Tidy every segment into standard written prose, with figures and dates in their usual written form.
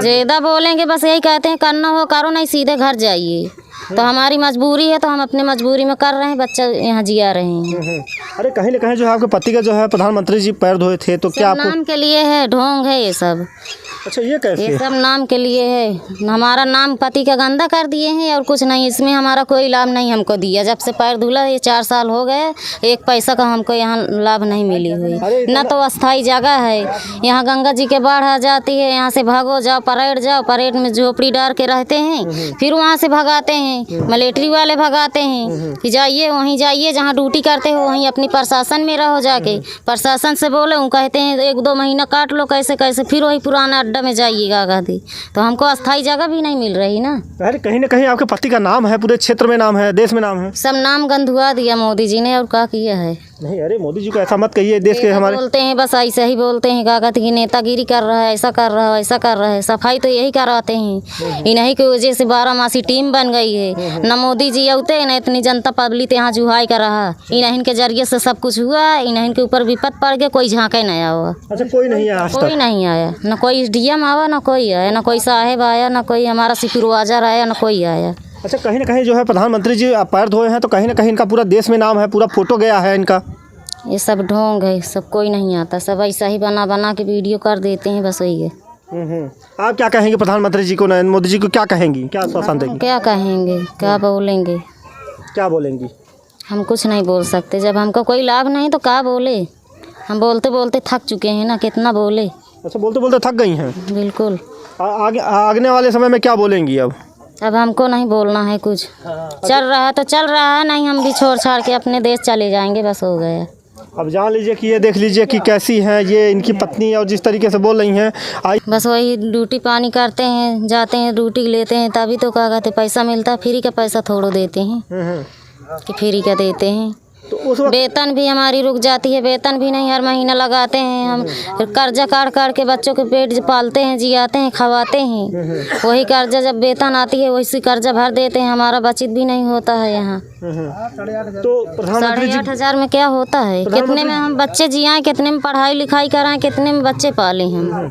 ज़्यादा बोलेंगे बस यही कहते हैं करना हो करो, नहीं सीधे घर जाइए। तो हमारी मजबूरी है तो हम अपने मजबूरी में कर रहे हैं, बच्चा यहाँ जिया रहे हैं। अरे कहीं ना कहीं जो है आपके पति का जो है प्रधानमंत्री जी पैर धोए थे, तो क्या आपको? नाम के लिए है, ढोंग है ये सब। अच्छा, ये कैसे? ये सब नाम के लिए है, हमारा नाम पति का गंदा कर दिए हैं और कुछ नहीं। इसमें हमारा कोई लाभ नहीं हमको दिया। जब से पैर धुला ये 4 साल हो गए, एक पैसा का हमको यहाँ लाभ नहीं मिली हुई। न तो अस्थाई जगह है, यहाँ गंगा जी के बाढ़ आ जाती है, यहाँ से भागो जाओ परेड में झोपड़ी डाल के रहते हैं, फिर वहाँ से भगाते हैं, मिलिट्री वाले भगाते हैं कि जाइए वहीं जाइए जहाँ ड्यूटी करते हो वहीं अपनी प्रशासन में रहो जाके। प्रशासन से बोले वो कहते हैं 1-2 महीना काट लो, कैसे कैसे फिर वही पुराना अड्डा में जाइएगा गादी। तो हमको अस्थाई जगह भी नहीं मिल रही ना। अरे कहीं ना कहीं आपके पति का नाम है, पूरे क्षेत्र में नाम है, देश में नाम है। सब नाम गंधुआ दिया मोदी जी ने, और क्या किया है? नहीं, अरे मोदी जी को ऐसा मत कहिए, देश के हमारे बोलते हैं बस ऐसे ही बोलते हैं, कागज की नेतागिरी कर रहा है, ऐसा कर रहा है, ऐसा कर रहा है। सफाई तो यही करवाते हैं, इन्हीं की वजह से 12 मासी टीम बन गई है। न मोदी जी आते न इतनी जनता पब्लिक यहाँ जुहाई कर रहा, इन्हीं के जरिए से सब कुछ हुआ। इन्हीं के ऊपर विपद पड़ गया, कोई झाँके नहीं आया। अच्छा, कोई नहीं आया? कोई नहीं आया, न कोई डीएम आया, न कोई आया, न कोई साहेब आया, न कोई हमारा सुपरवाइजर आया, न कोई आया। अच्छा, कहीं ना कहीं जो है प्रधानमंत्री जी पैर धोए हैं, तो कहीं ना कहीं इनका पूरा देश में नाम है, पूरा फोटो गया है इनका। ये सब ढोंग है, सब कोई नहीं आता, सब ऐसा ही बना बना के वीडियो कर देते हैं, बस वही है। आप क्या कहेंगे प्रधानमंत्री जी को, नरेंद्र मोदी जी को क्या कहेंगी, क्या आश्वासन देंगी? क्या कहेंगे, क्या बोलेंगे? क्या बोलेंगी? हम कुछ नहीं बोल सकते, जब हमको कोई लाभ नहीं तो क्या बोले। हम बोलते बोलते थक चुके हैं ना, कितना बोले। अच्छा, बोलते बोलते थक गई हैं? बिल्कुल। आगे वाले समय में क्या बोलेंगी अब? अब हमको नहीं बोलना है कुछ। चल रहा है तो चल रहा है, नहीं हम भी छोड़ छाड़ के अपने देश चले जाएंगे, बस हो गया। अब जान लीजिए कि ये देख लीजिए कि कैसी हैं ये इनकी पत्नी, और जिस तरीके से बोल रही हैं। बस वही ड्यूटी पानी करते हैं, जाते हैं ड्यूटी लेते हैं, तभी तो क्या कहते पैसा मिलता है। फ्री का पैसा थोड़ो देते हैं कि फ्री का देते हैं। तो उस वक्त वेतन भी हमारी रुक जाती है, वेतन भी नहीं हर महीना लगाते हैं हम। कर्जा काट के बच्चों के पेट पालते हैं, जियाते हैं, खवाते हैं। वही कर्जा जब वेतन आती है वही कर्जा भर देते हैं, हमारा बचत भी नहीं होता है यहाँ। तो प्रधानमंत्री जी 8,500 में क्या होता है? कितने में हम बच्चे जियाएं, कितने में पढ़ाई लिखाई कराएं, कितने में बच्चे पालें हम।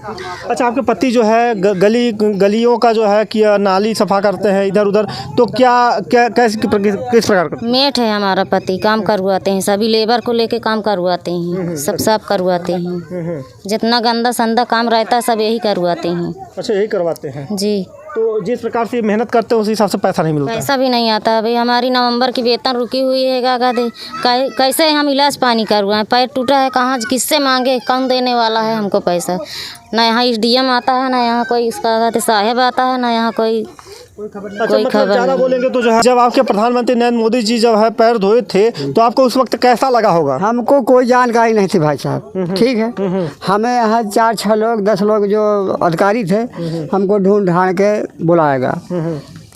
अच्छा, आपके पति जो है गलियों का जो है कि नाली सफा करते हैं इधर उधर, तो किस प्रकार का? मेट है हमारा पति, काम करवाते हैं, सभी लेबर को लेके काम करवाते हैं, सब साफ करवाते हैं। जितना गंदा संदा काम रहता है सब यही करवाते हैं। अच्छा, यही करवाते हैं जी। तो जिस प्रकार से मेहनत करते हैं उस हिसाब से पैसा नहीं मिलता? पैसा भी नहीं आता। अभी हमारी नवंबर की वेतन रुकी हुई है, क्या कहते कैसे हम इलाज पानी करवाएं? पैर टूटा है, कहाँ किससे मांगे? कौन देने वाला है हमको पैसा? ना यहाँ SDM आता है, ना यहाँ कोई इसका कहते साहेब आता है, ना यहाँ कोई खबर। ज़्यादा बोलेंगे तो जो है, जब आपके प्रधानमंत्री नरेंद्र मोदी जी जब है पैर धोए थे तो आपको उस वक्त कैसा लगा होगा? हमको कोई जानकारी नहीं थी भाई साहब, ठीक है। हमें यहाँ 4-6 लोग 10 लोग जो अधिकारी थे हमको ढूंढ ढांड के बुलाएगा,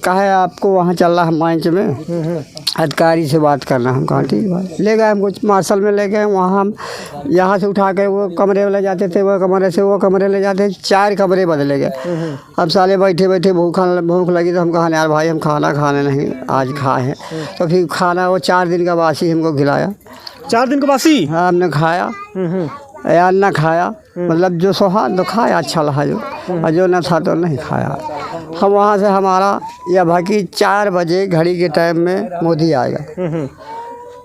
कहे आपको वहाँ चलना है मंच में, अधिकारी से बात करना। हम कहा ठीक है, ले गए हमको मार्शल में ले गए। वहाँ हम यहाँ से उठा के वो कमरे में ले जाते थे, वो कमरे से वो कमरे ले जाते, 4 कमरे बदले गए। अब साले बैठे बैठे भूख लगी तो हम कहा यार भाई हम खाना खाने नहीं आज खाए हैं। तो फिर खाना वो 4 दिन का बासी हमको खिलाया। 4 दिन का बासी? हाँ, हमने खाया यार, ना खाया मतलब जो सोहा तो खाया, अच्छा लगा जो, और जो न था तो नहीं खाया। हम वहाँ से हमारा यह बाकी 4 बजे घड़ी के टाइम में मोदी आएगा।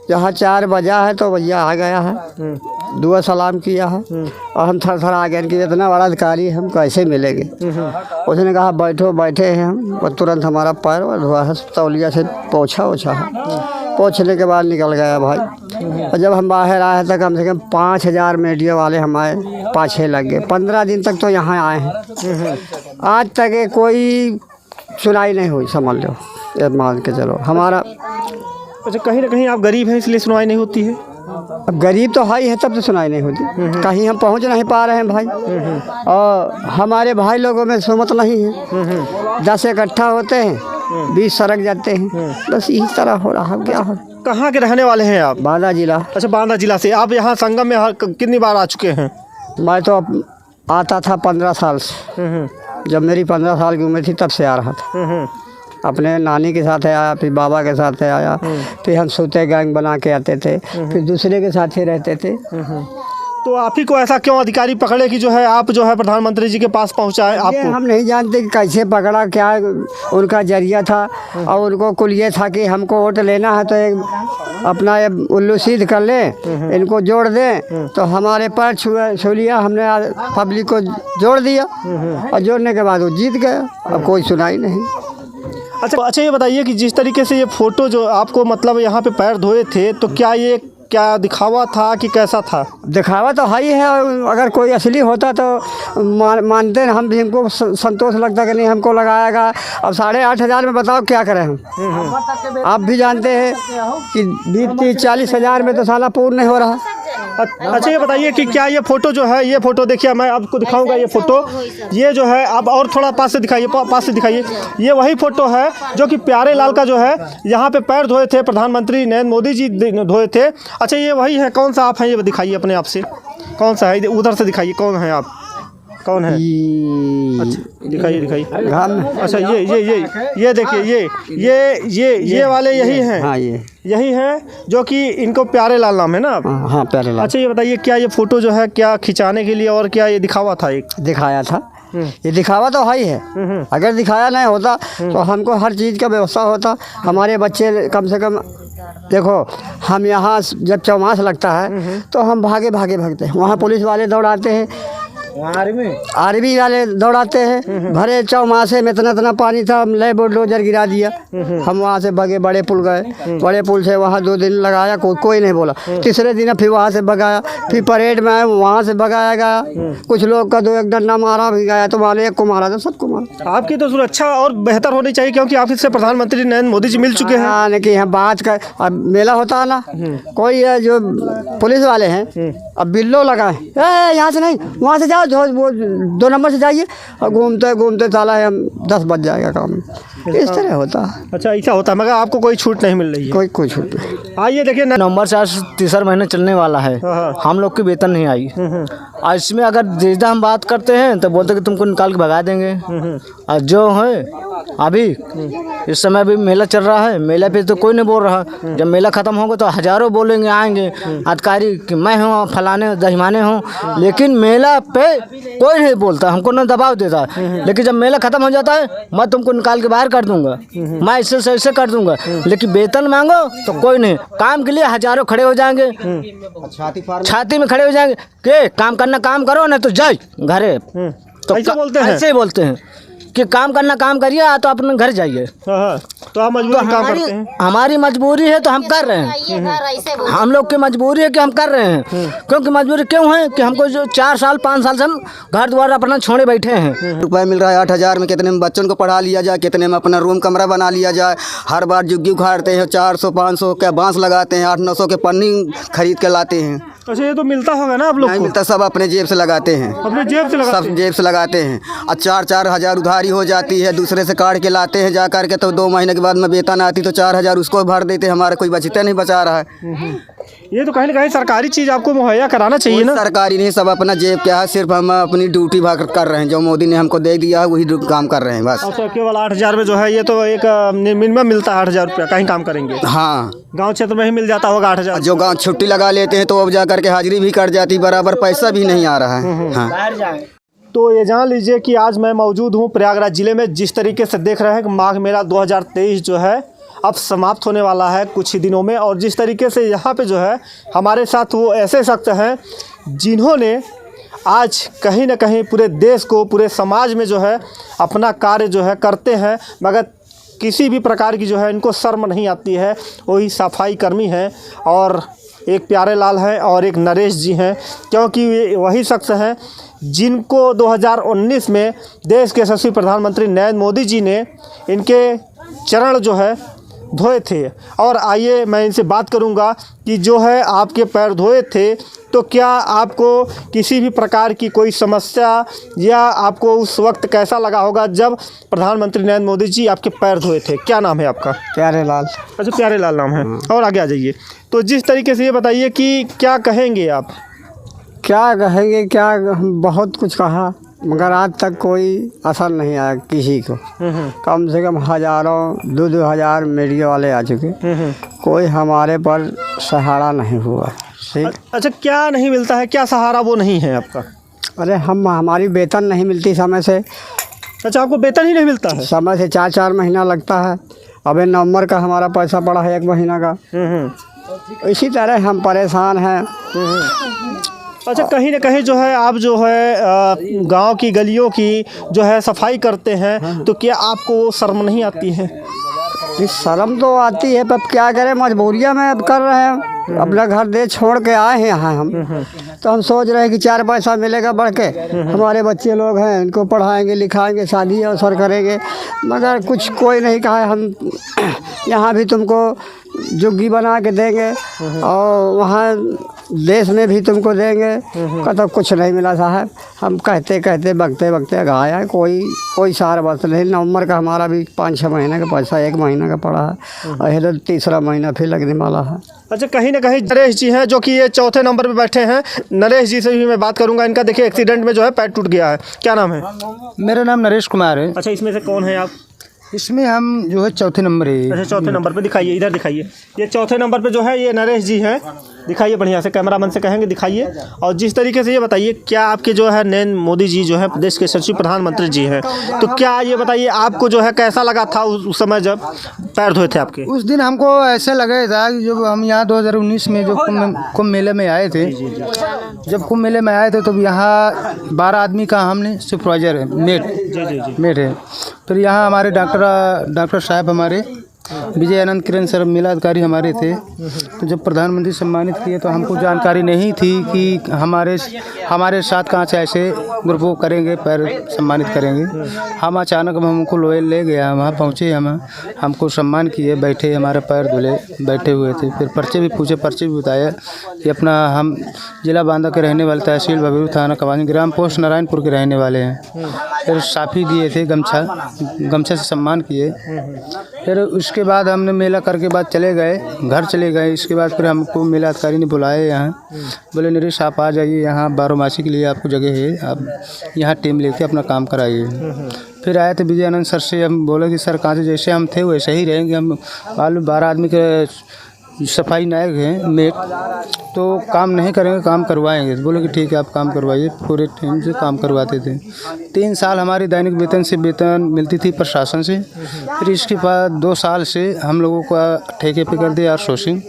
जहाँ 4 बजा है तो भैया आ गया है, दुआ सलाम किया है, और हम थर आ गए कि इतना बड़ा अधिकारी हम कैसे मिलेंगे। उसने कहा बैठे हैं हम, और तुरंत हमारा पैर धोआ है, तौलिया से पोछा है। पोछने के बाद निकल गया भाई। और जब हम बाहर आए तो कम से कम 5,000 मीडिया वाले हमारे पाछे लग गए। 15 दिन तक तो यहाँ आए हैं, आज तक कोई सुनाई नहीं हुई, समझ लो, ये मान के चलो हमारा। अच्छा, कहीं ना कहीं आप गरीब हैं इसलिए सुनवाई नहीं होती है? अब गरीब तो हाई है तब तो सुनाई नहीं होती, कहीं हम पहुंच नहीं पा रहे हैं भाई। और हमारे भाई लोगों में सुमत नहीं है, 10 इकट्ठा होते हैं, 20 सड़क जाते हैं, बस इसी तरह हो रहा है। क्या हो? कहाँ के रहने वाले हैं आप? बांदा जिला। अच्छा, बांदा जिला से। आप यहाँ संगम में कितनी बार आ चुके हैं? मैं तो आता था 15 साल से, जब मेरी 15 साल की उम्र थी तब से आ रहा था। अपने नानी के साथ आया, फिर बाबा के साथ आया, फिर हम सोते गैंग बना के आते थे, फिर दूसरे के साथ ही रहते थे। तो आप ही को ऐसा क्यों अधिकारी पकड़े कि जो है आप जो है प्रधानमंत्री जी के पास पहुंचाए ये आपको? हम नहीं जानते कि कैसे पकड़ा, क्या उनका जरिया था। और उनको कुल ये था कि हमको वोट लेना है तो एक अपना ये उल्लू सीध कर ले, इनको जोड़ दें। तो हमारे पैर छू लिया, हमने पब्लिक को जोड़ दिया और जोड़ने के बाद वो जीत गया। अब कोई सुनाई नहीं। अच्छा ये बताइए कि जिस तरीके से ये फ़ोटो जो आपको मतलब यहाँ पे पैर धोए थे, तो क्या दिखावा था कि कैसा था? दिखावा तो है ही है, और अगर कोई असली होता तो मानते हैं हम भी, हमको संतोष लगता कि नहीं हमको लगाएगा। अब 8,500 में बताओ क्या करें हम। आप भी जानते हैं कि 20-40 हज़ार में तो साला पूर्ण नहीं हो रहा। अच्छा ये बताइए कि क्या ये फ़ोटो जो है, ये फ़ोटो देखिए, मैं आपको दिखाऊंगा ये फ़ोटो, ये जो है आप और थोड़ा पास से दिखाइए, ये वही फ़ोटो है जो कि प्यारे लाल का जो है यहाँ पे पैर धोए थे प्रधानमंत्री नरेंद्र मोदी जी धोए थे। अच्छा ये वही है, कौन सा आप हैं ये दिखाइए अपने आप से, कौन सा है, उधर से दिखाइए, कौन है आप, कौन है? अच्छा दिखाइए। अच्छा ये देखिए, ये वाले यही हैं? हाँ यही है जो कि इनको प्यारे लाल नाम है ना? हाँ प्यारे लाल। अच्छा ये बताइए क्या ये फ़ोटो जो है क्या खिंचाने के लिए और क्या ये दिखावा था? एक दिखाया था, ये दिखावा तो है ही है। अगर दिखाया नहीं होता तो हमको हर चीज़ का व्यवस्था होता। हमारे बच्चे कम से कम देखो, हम यहाँ जब चौमास लगता है तो हम भागते हैं, वहाँ पुलिस वाले दौड़ाते हैं, आर्मी वाले दौड़ाते हैं। भरे चौमासे में इतना पानी था, हम ले बुलडोजर गिरा दिया। हम वहाँ से भगे, बड़े पुल गए, बड़े पुल से वहाँ 2 दिन लगाया, कोई नहीं बोला। तीसरे दिन फिर वहाँ से भगाया, फिर परेड में आए, वहाँ से भगाया गया। कुछ लोग का 2-1 डंडा मारा भी गया, तो मारे एक को मारा तो सबको मारा। आपकी तो सुरक्षा और बेहतर होनी चाहिए, क्योंकि आप इससे प्रधानमंत्री नरेंद्र मोदी जी मिल चुके हैं। लेकिन हम बात कर, अब मेला होता है ना, कोई है जो पुलिस वाले हैं, अब बिल्लो लगाए, यहाँ से नहीं वहाँ से जाओ, वो 2 नंबर से जाइए, और घूमते साला हम 10 बज जाएगा काम। इस तरह होता है। अच्छा ऐसा होता है, मगर आपको कोई छूट नहीं मिल रही है? कोई छूट नहीं। आइए देखिए, नवंबर से आज 3 महीने चलने वाला है, हम लोग की वेतन नहीं आई। और इसमें अगर सीधा हम बात करते हैं तो बोलते कि तुमको निकाल के भगा देंगे। और जो है अभी इस समय भी मेला चल रहा है, मेला पे तो कोई नहीं बोल रहा। जब मेला ख़त्म होगा तो हज़ारों बोलेंगे, आएंगे अधिकारी कि मैं हूँ फलाने दहिमाने हूँ, लेकिन मेला पे कोई नहीं बोलता, हमको ना दबाव देता। लेकिन जब मेला ख़त्म हो जाता है, मैं तुमको निकाल के बाहर कर दूंगा, मैं इससे से ऐसे कर दूंगा। लेकिन वेतन मांगो तो कोई नहीं, काम के लिए हज़ारों खड़े हो जाएंगे, छाती में खड़े हो जाएंगे कि काम करना काम करो, नहीं तो जाए घरे। तो ऐसे बोलते हैं? ऐसे ही बोलते हैं कि काम करना काम करिए, तो अपने घर जाइए। तो आप मजबूरी काम करते हैं? हमारी मजबूरी है तो हम कर रहे हैं। हम लोग की मजबूरी है कि हम कर रहे हैं। क्योंकि मजबूरी क्यों है कि हमको जो 4 साल 5 साल से हम घर द्वार अपना छोड़े बैठे हैं। रुपये मिल रहा है 8,000 में, कितने में बच्चों को पढ़ा लिया जाए, कितने में अपना रूम कमरा बना लिया जाए। हर बार जुग्गी उखाड़ते हैं, 400-500 के बांस लगाते हैं, 800-900 के पन्नी खरीद के लाते हैं। अच्छा ये तो मिलता होगा ना आप लोग नहीं को? मिलता, सब अपने जेब से लगाते हैं, अपने जेब से लगाते सब जेब से लगाते हैं। और 4-4 हज़ार उधारी हो जाती है, दूसरे से काट के लाते हैं जा करके, तो 2 महीने के बाद में वेतन आती तो 4,000 उसको भर देते। हमारा कोई बचते नहीं बचा रहा है। ये तो कहीं ना कहीं सरकारी चीज़ आपको मुहैया कराना चाहिए ना? सरकारी नहीं, सब अपना जेब क्या है, सिर्फ हम अपनी ड्यूटी भाग कर रहे हैं, जो मोदी ने हमको दे दिया है वही काम कर रहे हैं बस। अच्छा केवल 8,000 में जो है, ये तो एक मिनिमम मिलता है 8,000 रुपया, कहीं काम करेंगे। हाँ, गांव क्षेत्र में ही मिल जाता होगा 8,000। जो गांव छुट्टी लगा लेते हैं तो अब जा करके हाजिरी भी कट जाती, बराबर पैसा भी नहीं आ रहा है। हाँ। तो ये जान लीजिए कि आज मैं मौजूद हूँ प्रयागराज ज़िले में। जिस तरीके से देख रहे हैं कि माघ मेला 2023 जो है अब समाप्त होने वाला है कुछ ही दिनों में, और जिस तरीके से यहाँ पे जो है हमारे साथ वो ऐसे शख्स हैं जिन्होंने आज कहीं ना कहीं पूरे देश को, पूरे समाज में जो है अपना कार्य जो है करते हैं, मगर किसी भी प्रकार की जो है इनको शर्म नहीं आती है। वही सफाई कर्मी हैं, और एक प्यारे लाल हैं और एक नरेश जी हैं, क्योंकि वे वही शख्स हैं जिनको 2019 में देश के यशस्वी प्रधानमंत्री नरेंद्र मोदी जी ने इनके चरण जो है धोए थे। और आइए मैं इनसे बात करूंगा कि जो है आपके पैर धोए थे, तो क्या आपको किसी भी प्रकार की कोई समस्या, या आपको उस वक्त कैसा लगा होगा जब प्रधानमंत्री नरेंद्र मोदी जी आपके पैर धोए थे? क्या नाम है आपका? प्यारे लाल। अच्छा प्यारे लाल नाम है। और आगे आ जाइए। तो जिस तरीके से ये बताइए कि क्या कहेंगे आप? क्या कहेंगे, क्या बहुत कुछ कहा, मगर आज तक कोई असर नहीं आया किसी को। कम से कम हज़ारों 2-2 हज़ार मीडिया वाले आ चुके, कोई हमारे पर सहारा नहीं हुआ। ठीक। अच्छा, क्या नहीं मिलता है, क्या सहारा वो नहीं है आपका? अरे हमारी वेतन नहीं मिलती समय से। अच्छा, आपको वेतन ही नहीं मिलता है? समय से 4-4 महीना लगता है। अबे नवंबर का हमारा पैसा पड़ा है 1 महीना का। इसी तरह हम परेशान हैं। अच्छा, कहीं ना कहीं जो है आप जो है गांव की गलियों की जो है सफाई करते हैं, तो क्या आपको शर्म नहीं आती है? इस शर्म तो आती है, पर क्या करें, मजबूरियाँ में अब कर रहे हैं। अपना घर दे छोड़ के आए हैं यहाँ हम, तो हम सोच रहे हैं कि 4 पैसा मिलेगा बढ़ के, हमारे बच्चे लोग हैं, इनको पढ़ाएंगे लिखाएंगे, शादी अवसर करेंगे, मगर कुछ कोई नहीं कहा है हम यहाँ भी तुमको जुग्गी बना के देंगे और वहाँ देश में भी तुमको देंगे। कतब कुछ नहीं मिला साहब। हम कहते कहते बकते बकते गाया, कोई सार बस नहीं। नवंबर का हमारा भी 5-6 महीने का पैसा 1 महीना का पड़ा है और इधर तीसरा महीना फिर लगने वाला है। अच्छा, कहीं ना कहीं नरेश जी हैं जो कि ये चौथे नंबर पे बैठे हैं। नरेश जी से भी मैं बात करूंगा। इनका देखिए एक्सीडेंट में जो है पैर टूट गया है। क्या नाम है? मेरा नाम नरेश कुमार है। अच्छा, इसमें से कौन है आप? इसमें हम जो है चौथे नंबर है। अच्छा, चौथे नंबर पे दिखाइए, इधर दिखाइए। ये चौथे नंबर पे जो है ये नरेश जी हैं। दिखाइए बढ़िया से, कैमरामैन से कहेंगे दिखाइए। और जिस तरीके से ये बताइए, क्या आपके जो है नरेंद्र मोदी जी जो है प्रदेश के सचिव प्रधानमंत्री जी हैं, तो क्या ये बताइए आपको जो है कैसा लगा था उस समय जब पैर धोए थे आपके? उस दिन हमको ऐसा लगा था कि जब हम यहाँ 2019 में जो कुंभ मेले में आए थे, जब कुंभ मेले में आए थे तो यहाँ 12 आदमी का हमने सुपरवाइजर है, मेट है। फिर यहाँ हमारे डॉक्टर साहब हमारे विजय आनंद किरण सर मेला अधिकारी हमारे थे। तो जब प्रधानमंत्री सम्मानित किए तो हमको जानकारी नहीं थी कि हमारे साथ कहाँ से ऐसे ग्रुप को करेंगे, पैर सम्मानित करेंगे। हम अचानक हमको ले गया, वहाँ पहुँचे, हमको सम्मान किए, बैठे, हमारे पैर धुले, बैठे हुए थे। फिर पर्चे भी पूछे, पर्चे भी बताया कि अपना हम जिला बांदा के रहने वाले, तहसील बबीरू, थाना कवानी, ग्राम पोस्ट नारायणपुर के रहने वाले हैं। फिर साफी दिए थे, गमछा से सम्मान किए। फिर उसके बाद हमने मेला करके बाद घर चले गए। इसके बाद फिर हमको मेला अधिकारी ने बुलाया यहाँ, बोले नरेश आप आ जाइए, यहाँ 12 मासी के लिए आपको जगह है, आप यहाँ टीम लेके अपना काम कराइए। फिर आए थे विजय आनंद सर से, हम बोले कि सर कहाँ से जैसे हम थे वैसे ही रहेंगे, हम 12 आदमी के सफाई नायक हैं, मेट, तो काम नहीं करेंगे, काम करवाएंगे। बोले कि ठीक है आप काम करवाइए। पूरे टीम से काम करवाते थे। 3 साल हमारी दैनिक वेतन मिलती थी प्रशासन से। फिर इसके बाद 2 साल से हम लोगों का ठेके पे कर दिया आउटसोर्सिंग।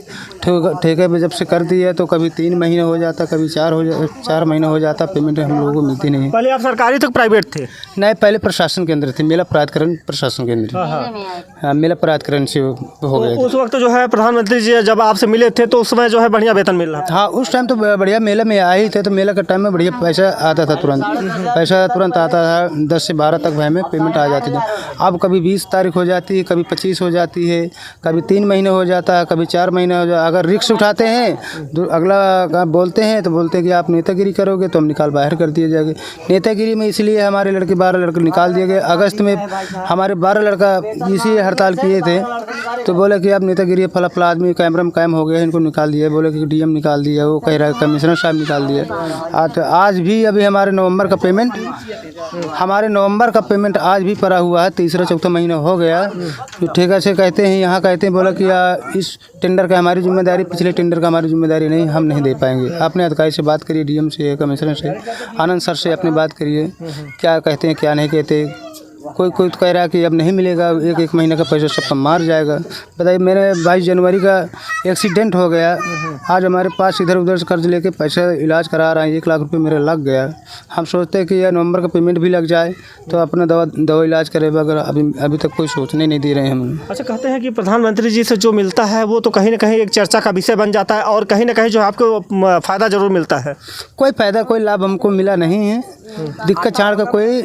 ठेके पे जब से कर दिया तो कभी 3 महीने हो जाता, कभी 4 महीने हो जाता, पेमेंट हम लोगों को मिलती नहीं। पहले आप सरकारी तक प्राइवेट थे? नहीं, पहले प्रशासन के अंदर थे, मेला प्राधिकरण प्रशासन के अंदर। हाँ, मेला प्राधिकरण से हो गया। उस वक्त जो है प्रधानमंत्री जी जब आपसे मिले थे तो उस समय जो है बढ़िया वेतन मिल रहा था? हाँ, उस टाइम तो बढ़िया, मेले में आए ही थे तो मेला के टाइम में बढ़िया पैसा आता था, तुरंत आता था। 10 से 12 तक भाई में पेमेंट आ जाती थी। अब कभी 20 तारीख हो जाती है, कभी 25 हो जाती है, कभी 3 महीने हो जाता है, कभी 4 महीने हो जाता है। अगर रिक्स उठाते हैं, अगला बोलते हैं तो बोलते हैं कि आप नेतागिरी करोगे तो हम निकाल बाहर कर दिए जाएंगे। नेतागिरी में इसलिए हमारे 12 लड़के निकाल दिए गए। अगस्त में हमारे 12 लड़का इसी हड़ताल किए थे, तो बोले कि आप नेतागिरी फला आदमी कैमरा में कायम हो गया, इनको निकाल दिया। बोले कि डीएम निकाल दिया, वो कह रहा है कमिश्नर साहब निकाल दिया। तो आज भी अभी हमारे नवंबर का पेमेंट आज भी पड़ा हुआ है, 3-4 महीना हो गया। तो ठेका से कहते हैं, यहाँ कहते हैं, बोला कि इस टेंडर का हमारी जिम्मेदारी, पिछले टेंडर का हमारी जिम्मेदारी नहीं, हम नहीं दे पाएंगे। आपने अधिकारी से बात करिए, डीएम से, कमिश्नर से, आनंद सर से अपनी बात करिए, क्या कहते हैं क्या नहीं कहते। कोई तो कह रहा है कि अब नहीं मिलेगा, एक महीने का पैसा सबका मार जाएगा। बताइए, मेरे 22 जनवरी का एक्सीडेंट हो गया। आज हमारे पास इधर उधर से कर्ज लेके पैसा इलाज करा रहा है, 1 लाख रुपए मेरा लग गया। हम सोचते हैं कि यह नवंबर का पेमेंट भी लग जाए तो अपना दवा इलाज करे, मगर अभी तक कोई सोचने नहीं दे रहे हैं हम। अच्छा, कहते हैं कि प्रधानमंत्री जी से जो मिलता है वो तो कहीं ना कहीं एक चर्चा का विषय बन जाता है और कहीं ना कहीं जो आपको फ़ायदा ज़रूर मिलता है। कोई फ़ायदा, कोई लाभ हमको मिला नहीं है। दिक्कत छाड़ का कोई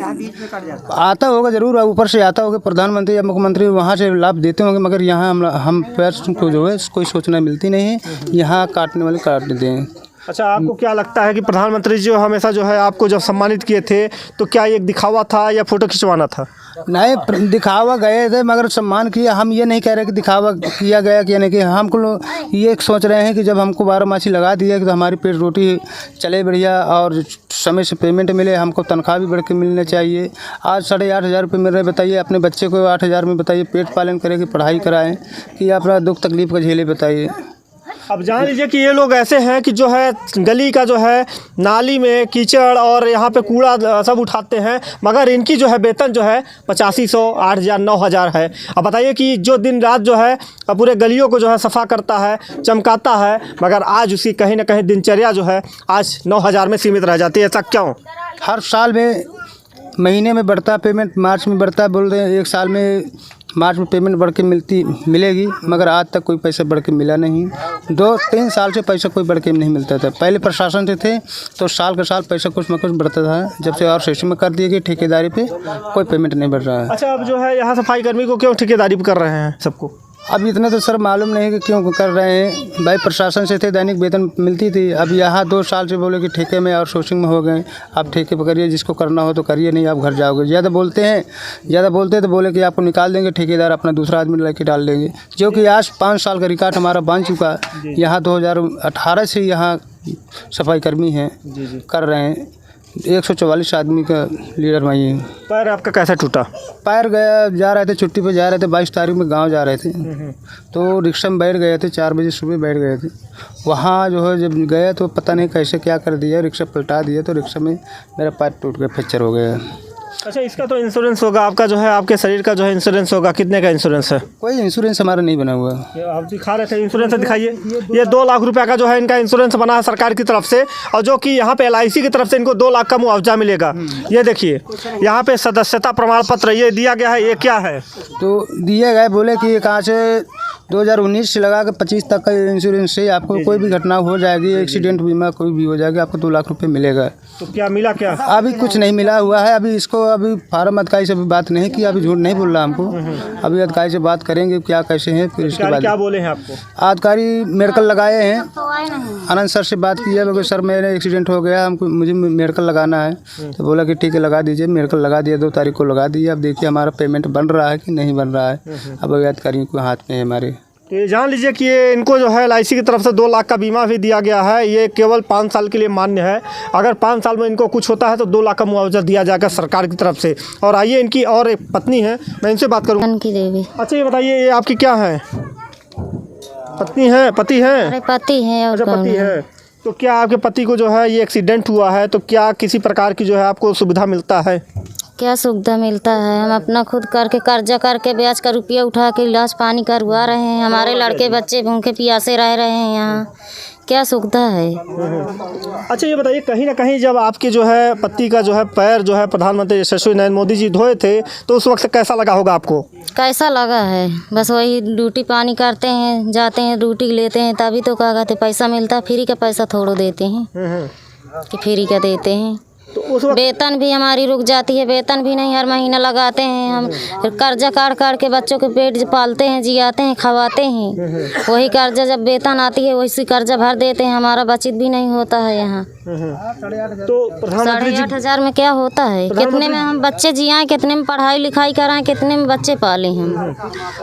आता होगा ज़रूर, ऊपर से आता होगा प्रधानमंत्री या मुख्यमंत्री, वहाँ से लाभ देते होंगे, मगर यहाँ हम पैर को जो है कोई सूचना मिलती नहीं है। यहाँ काटने वाले काट देते हैं। अच्छा, आपको क्या लगता है कि प्रधानमंत्री जी हमेशा जो है आपको जब सम्मानित किए थे तो क्या एक दिखावा था या फ़ोटो खिंचवाना था? नहीं, दिखावा गए थे मगर सम्मान किया। हम ये नहीं कह रहे कि दिखावा किया गया कि नहीं, कि हमको ये सोच रहे हैं कि जब हमको 12 मासी लगा दिया तो हमारी पेट रोटी चले बढ़िया और समय से पेमेंट मिले, हमको तनख्वाह भी बढ़ के मिलना चाहिए। आज 8,500 रुपये मिल रहे, बताइए अपने बच्चे को 8,000 में बताइए पेट पालन करें कि पढ़ाई कराएं कि अपना दुख तकलीफ़ का झेले, बताइए। अब जान लीजिए कि ये लोग ऐसे हैं कि जो है गली का जो है नाली में कीचड़ और यहाँ पे कूड़ा सब उठाते हैं, मगर इनकी जो है वेतन जो है 8500, 8000, 9000 है। अब बताइए कि जो दिन रात जो है पूरे गलियों को जो है सफ़ा करता है, चमकाता है, मगर आज उसकी कहीं ना कहीं दिनचर्या जो है आज 9000 में सीमित रह जाती है। ऐसा क्यों? हर साल में महीने में बढ़ता पेमेंट, मार्च में बढ़ता है, बोल रहे हैं 1 साल में मार्च में पेमेंट बढ़ के मिलेगी, मगर आज तक कोई पैसा बढ़ के मिला नहीं। 2-3 साल से पैसा कोई बढ़ के नहीं मिलता था। पहले प्रशासन से थे तो साल का साल पैसा कुछ न कुछ बढ़ता था, जब से और सिस्टम में कर दिए गए ठेकेदारी पे कोई पेमेंट नहीं बढ़ रहा है। अच्छा, अब जो है यहाँ सफाई कर्मी को क्यों ठेकेदारी पे कर रहे हैं सबको? अब इतना तो सर मालूम नहीं कि क्यों कर रहे हैं। भाई प्रशासन से थे, दैनिक वेतन मिलती थी। अब यहाँ 2 साल से बोले कि ठेके में और सोर्सिंग में हो गए, आप ठेके पर करिए, जिसको करना हो तो करिए, नहीं आप घर जाओगे। ज़्यादा बोलते हैं तो बोले कि आपको निकाल देंगे, ठेकेदार अपना दूसरा आदमी लेके डाल देंगे, जो कि आज 5 साल का रिकॉर्ड हमारा बन चुका है। यहाँ 2018 से यहाँ सफाई कर्मी हैं, कर रहे हैं। 144 आदमी का लीडर वही है। पैर आपका कैसे टूटा? पैर गया, जा रहे थे छुट्टी पे, जा रहे थे 22 तारीख में गांव जा रहे थे, तो रिक्शा में बैठ गए थे, 4 बजे सुबह बैठ गए थे। वहाँ जो है जब गए तो पता नहीं कैसे क्या कर दिया, रिक्शा पलटा दिया, तो रिक्शा में मेरा पैर टूट गया, फ्रैक्चर हो गया। अच्छा, इसका तो इंश्योरेंस होगा आपका, जो है आपके शरीर का जो है इंश्योरेंस होगा। कितने का इंश्योरेंस है? कोई इंश्योरेंस हमारा नहीं बना हुआ। आप दिखा रहे थे इंश्योरेंस दिखाइए। ये 2 लाख रुपए का जो है इनका इंश्योरेंस बना है सरकार की तरफ से, और जो कि यहाँ पे LIC की तरफ से इनको 2 लाख का मुआवजा मिलेगा। ये देखिए यहाँ पे सदस्यता प्रमाण पत्र ये दिया गया है। ये क्या है? तो दिए गए, बोले कि ये कहाँ से 2019 से लगा के 25 तक का इंश्योरेंस से आपको कोई भी घटना हो जाएगी, एक्सीडेंट बीमा कोई भी हो जाएगी, आपको 2 लाख रुपए मिलेगा। तो क्या मिला? क्या अभी कुछ नहीं मिला हुआ है। अभी इसको अभी फार्म अधिकारी से भी बात नहीं की, अभी झूठ नहीं बोल रहा हमको। अभी अधिकारी से बात करेंगे क्या कैसे हैं, फिर इसके बाद क्या बोले हैं आपको? अधिकारी मेडिकल लगाए हैं, आनंद सर से बात की है, बोले सर मेरे एक्सीडेंट हो गया, हमको मुझे मेडिकल लगाना है। तो बोला कि ठीक है लगा दीजिए। मेडिकल लगा दिया, 2 तारीख को लगा दिया। अब देखिए हमारा पेमेंट बन रहा है कि नहीं बन रहा है, अब अधिकारियों को हाथ में है हमारे। तो ये जान लीजिए कि ये इनको जो है LIC की तरफ से 2 लाख का बीमा भी दिया गया है। ये केवल 5 साल के लिए मान्य है। अगर 5 साल में इनको कुछ होता है तो 2 लाख का मुआवजा दिया जाएगा सरकार की तरफ से। और आइए, इनकी और एक पत्नी है, मैं इनसे बात करूँ। की देवी। अच्छा, ये बताइए ये आपकी क्या है? पत्नी है? पति है? अरे पति है। और अच्छा, पति है। तो क्या आपके पति को जो है ये एक्सीडेंट हुआ है, तो क्या किसी प्रकार की जो है आपको सुविधा मिलता है? क्या सुविधा मिलता है? हम अपना खुद करके कर्जा करके ब्याज का रुपया उठा के इलाज पानी करवा रहे हैं। हमारे लड़के बच्चे भूखे प्यासे रह रहे हैं यहाँ, क्या सुविधा है? अच्छा, ये बताइए कहीं ना कहीं जब आपके जो है पति का जो है पैर जो है प्रधानमंत्री यशस्वी नरेंद्र मोदी जी धोए थे, तो उस वक्त कैसा लगा होगा आपको? कैसा लगा है? बस वही ड्यूटी पानी करते हैं, जाते हैं, ड्यूटी लेते हैं, तभी तो क्या कहते पैसा मिलता है। फ्री का पैसा थोड़ा देते हैं कि फ्री का देते हैं। तो उस वक्त वेतन भी हमारी रुक जाती है, वेतन भी नहीं, हर महीना लगाते हैं हम। कर्जा काट के बच्चों के पेट पालते हैं, जियाते हैं, खवाते हैं। वही कर्जा जब वेतन आती है वही कर्जा भर देते हैं, हमारा बचत भी नहीं होता है यहाँ। तो प्रधानमंत्री 8,500 में क्या होता है? कितने में हम बच्चे जियाएं, कितने में पढ़ाई लिखाई कराएं, कितने में बच्चे पालें हम।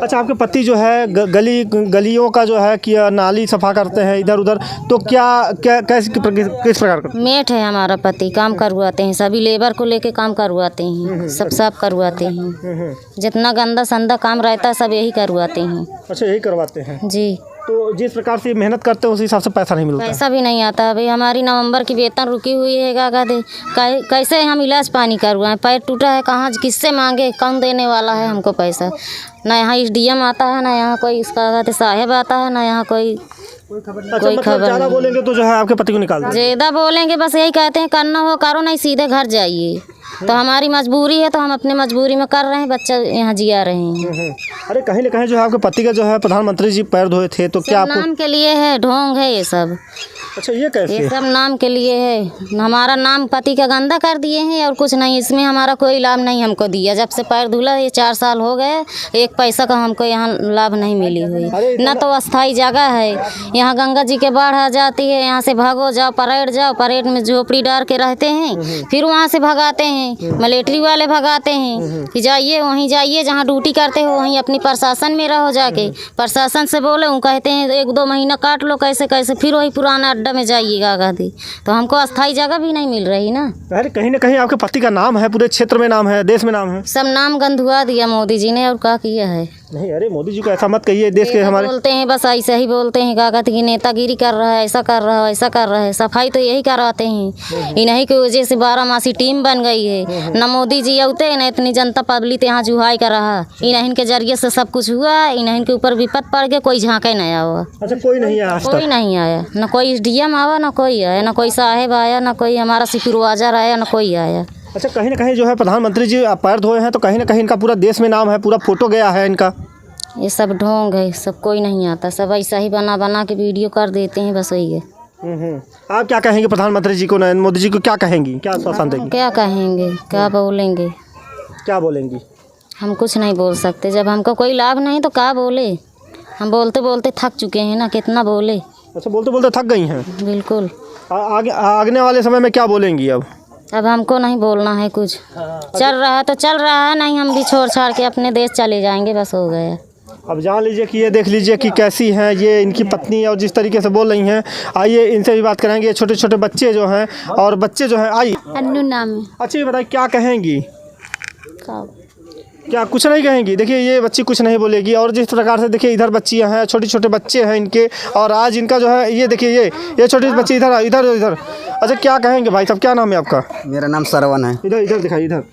अच्छा, आपके पति जो है गलियों का जो है कि नाली सफा करते हैं इधर उधर, तो क्या क्या किस प्रकार का? मेट है हमारा पति, काम करवाते हैं, सभी लेबर को लेके काम करवाते हैं, सब साफ करवाते हैं। जितना गंदा संदा काम रहता है सब यही करवाते हैं। अच्छा, यही करवाते हैं जी। तो जिस प्रकार से मेहनत करते हैं उस हिसाब से पैसा नहीं मिलता? पैसा भी नहीं आता। अभी हमारी नवंबर की वेतन रुकी हुई है, क्या कहते कैसे हम इलाज पानी करवाएं? पैर टूटा है, कहाँ किससे मांगे? कौन देने वाला है हमको पैसा? ना यहाँ SDM आता है, ना यहाँ कोई इसका कहते साहेब आता है, ना यहाँ कोई कोई खबर। ज़्यादा बोलेंगे तो जो है आपके पति को निकाल देंगे। ज़्यादा बोलेंगे बस यही कहते हैं करना हो करो, नहीं सीधे घर जाइए। तो हमारी मजबूरी है, तो हम अपने मजबूरी में कर रहे हैं, बच्चा यहाँ जिया रहे हैं। अरे कहीं ना कहीं जो है आपके पति का जो है प्रधानमंत्री जी पैर धोए थे, तो क्या आपको? नाम के लिए है, ढोंग है ये सब। अच्छा, ये कैसे? ये सब नाम के लिए है। हमारा नाम पति का गंदा कर दिए हैं और कुछ नहीं। इसमें हमारा कोई लाभ नहीं हमको दिया। जब से पैर धुला ये 4 साल हो गए, 1 पैसा का हमको यहाँ लाभ नहीं मिली हुई। न तो अस्थाई जगह है यहाँ। गंगा जी के बाढ़ आ जाती है, यहाँ से भागो जाओ, परेड में झोपड़ी डाल के रहते हैं, फिर वहाँ से भगाते हैं, मिलिट्री वाले भगाते हैं कि जाइए वहीं जाइए जहाँ ड्यूटी करते हो, वहीं अपनी प्रशासन में रहो जाके। प्रशासन से बोले वो कहते हैं 1-2 महीना काट लो, कैसे कैसे फिर वही पुराना अड्डा में जाइएगा गादी। तो हमको अस्थाई जगह भी नहीं मिल रही ना। अरे कहीं ना कहीं आपके पति का नाम है, पूरे क्षेत्र में नाम है, देश में नाम है, सब नाम गंधुआ दिया मोदी जी ने, और क्या किया है। नहीं, अरे मोदी जी को ऐसा मत कहिए, देश के हमारे बोलते हैं बस ऐसे ही बोलते हैं, क्या कहते हैं कि नेतागिरी कर रहा है, ऐसा कर रहा है, ऐसा कर रहा है। सफाई तो यही करवाते हैं, इन्हीं की वजह से 12 टीम बन गई है। न मोदी जी आते न इतनी जनता पब्लिक यहाँ जुहाई कर रहा, इन्हीं के जरिए से सब कुछ हुआ। इन्हीं के ऊपर विपद पड़ गया, कोई झाँके नहीं आया। अच्छा, कोई नहीं आया आज कोई तक? नहीं आया, न कोई डीएम आया, न कोई आया, न कोई साहेब आया, न कोई हमारा सुपरवाइजर आया, न कोई आया। अच्छा, कहीं ना कहीं जो है प्रधानमंत्री जी पैर धोए हैं, तो कहीं ना कहीं इनका पूरा देश में नाम है, पूरा फोटो गया है इनका। ये सब ढोंग है, सब कोई नहीं आता, सब ऐसा ही बना बना के वीडियो कर देते हैं, बस वही है। आप क्या कहेंगे प्रधानमंत्री जी को, नरेंद्र मोदी जी को क्या कहेंगी, क्या आश्वासन देंगी? क्या कहेंगे, क्या बोलेंगे? क्या बोलेंगी? हम कुछ नहीं बोल सकते, जब हमको कोई लाभ नहीं तो क्या बोले। हम बोलते बोलते थक चुके हैं ना, कितना बोले। अच्छा, बोलते बोलते थक गई हैं। बिल्कुल। आगे आगने वाले समय में क्या बोलेंगी अब हमको नहीं बोलना है कुछ, चल रहा है तो चल रहा है, नहीं हम भी छोड़ छाड़ के अपने देश चले जाएंगे, बस हो गया। अब जान लीजिए कि ये देख लीजिए कि कैसी हैं ये इनकी पत्नी, और जिस तरीके से बोल रही हैं। आइए इनसे भी बात करेंगे। छोटे छोटे बच्चे जो हैं, और बच्चे जो हैं, आइए। अन्नू नाम है। अच्छा, ये बताइए क्या कहेंगी? क्या कुछ नहीं कहेंगी? देखिए, ये बच्ची कुछ नहीं बोलेगी। और जिस प्रकार से देखिए इधर बच्चियां हैं, छोटे छोटे बच्चे हैं इनके, और आज इनका जो है ये देखिए ये छोटी बच्ची इधर इधर इधर। अच्छा, क्या कहेंगे भाई साहब, क्या नाम है आपका? मेरा नाम सरवन है। इधर इधर दिखाइए, इधर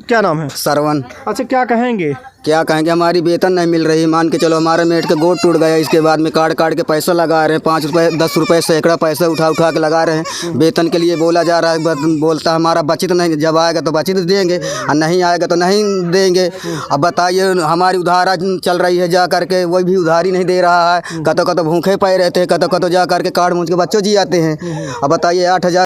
क्या नाम है? सरवन। अच्छा, क्या कहेंगे? क्या कहेंगे, हमारी वेतन नहीं मिल रही। मान के चलो हमारे मेट का गोट टूट गया, इसके बाद में काट काट के पैसा लगा रहे हैं, 5 रुपये 10 रुपये सैकड़ा पैसा उठा उठा के लगा रहे हैं। वेतन के लिए बोला जा रहा है, बोलता हमारा बचत नहीं, जब आएगा तो बचत देंगे, और नहीं आएगा तो नहीं देंगे। अब बताइए, हमारी उधारा चल रही है जा करके, वही भी उधारी नहीं दे रहा है। कतो कतो भूखे पड़े रहते हैं, कतो कतो जा करके काट मूँछ के बच्चों जी आते हैं। अब बताइए 8,000